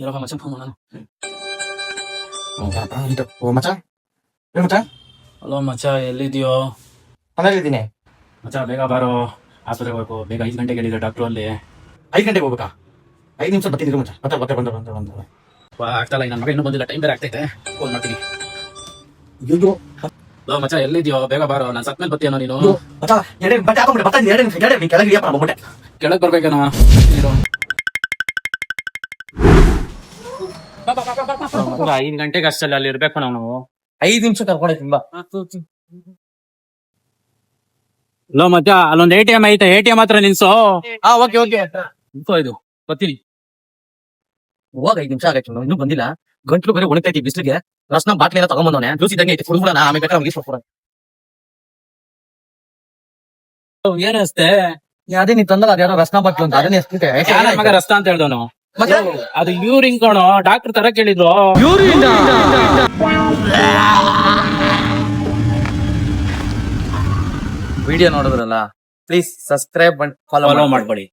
ಇರೋ ಮಚ್ಚ ಫೋನ್ ಮಾಡೋಣ. ಮಚ್ಚ ಮಚ್ಚ ಹಲೋ ಮಚ್ಚ, ಎಲ್ಲಿದ್ಯೋ? ಮನೇಲಿದ್ದೀನಿ. ಮಚ್ಚ ಬೇಗ ಬಾರೋ, ಆಸ್ಪತ್ರೆಗೆ ಹೋಗ್ಬೇಕು. ಬೇಗ 5 ಗಂಟೆಗೆ ಹೇಳಿದ್ರೆ ಡಾಕ್ಟ್ರು ಅಲ್ಲಿ. 5 ಗಂಟೆಗೆ ಹೋಗ್ಬೇಕಾ? 5 ನಿಮಿಷ ಬರ್ತಿದ್ರು ಮಚ್ಚ. ಬಂದ ಆಗ್ತಲ್ಲ, ನನ್ನ ಮಗ ಇನ್ನೂ ಬಂದಿಲ್ಲ, ಟೈಮ್ ಬೇರೆ ಆಗ್ತೈತೆ. ಫೋನ್ ಮಾಡ್ತೀನಿ. ಅಯ್ಯೋ ಹಲೋ ಮಚ್ಚ, ಎಲ್ಲಿದ್ಯೋ? ಬೇಗ ಬಾರೋ, ನಾನು ಸತ್ ಮೇಲೆ ಬರ್ತೀಯನೋ ನೀನು? ಮಚ್ಚ ಬಟ್ಟೆ ಹಾಕೊಂಡ್ಬಿಟ್ಟೆ. ಬರ್ತಾ 2 ನಿಮಿಷ ಕೆಳಗೆ ಇಳಿಯಪ್ಪ. ಬಂದ್ಬಿಟ್ಟೆ. ಕೆಳಗೆ ಬರ್ಬೇಕೇನೋ? ನೀನು 5 ಗಂಟೆಗೆ ಅಷ್ಟಲ್ಲ ಅಲ್ಲಿ ಇರ್ಬೇಕು ನಾವು. 5 ನಿಮಿಷ ಕರ್ಕೊಂಡೆ ತುಂಬಾ. ಹಲೋ ಮಚ್ಚ, ಅಲ್ಲೊಂದು ATM ಐತೆ, ATM ಹತ್ರ ನಿಲ್ಸೋ. ಓಕೆ ಇದು ಬರ್ತೀನಿ. ಹೋಗ 5 ನಿಮಿಷ ಆಗೈತೆ, ಇನ್ನೂ ಬಂದಿಲ್ಲ. ಗಂಟ್ಲು ಬೇರೆ ಒಣಗ್ತೈತಿ ಬಿಸಿಲಿಗೆ. ರಸ್ನ ಬಾಟ್ಲಿ ಎಲ್ಲ ತಗೊಂಡ್ಬಂದವನೆ. ಜ್ಯೂಸ್ ಇದ್ದಂಗೆ ಐತಿ, ಫುಲ್ ಆಮೇಲೆ ಬೇಕಾದ್ರೆ ಅವ್ನಿಗೆ ಇಷ್ಟ ಏನ್ ಅಷ್ಟೇ? ಅದೇ ನೀನ್ ತಂದಲ್ಲ ಅದ್ಯಾರೋ ರಸ್ನ ಬಾಟ್ಲು ಅಂತ, ಅದನ್ನೇ ಎಷ್ಟಿದೆ ಮಗ ರಸ್ತ ಅಂತ ಹೇಳ್ದವನು. ಅದು ಯೂರಿನ್ ಕಣೋ, ಡಾಕ್ಟರ್ ತರ ಕೇಳಿದ್ರು. ವಿಡಿಯೋ ನೋಡಿದ್ರಲ್ಲ, ಪ್ಲೀಸ್ ಸಬ್ಸ್ಕ್ರೈಬ್ ಫಾಲೋ ಮಾಡ್ಕೊಳ್ಳಿ.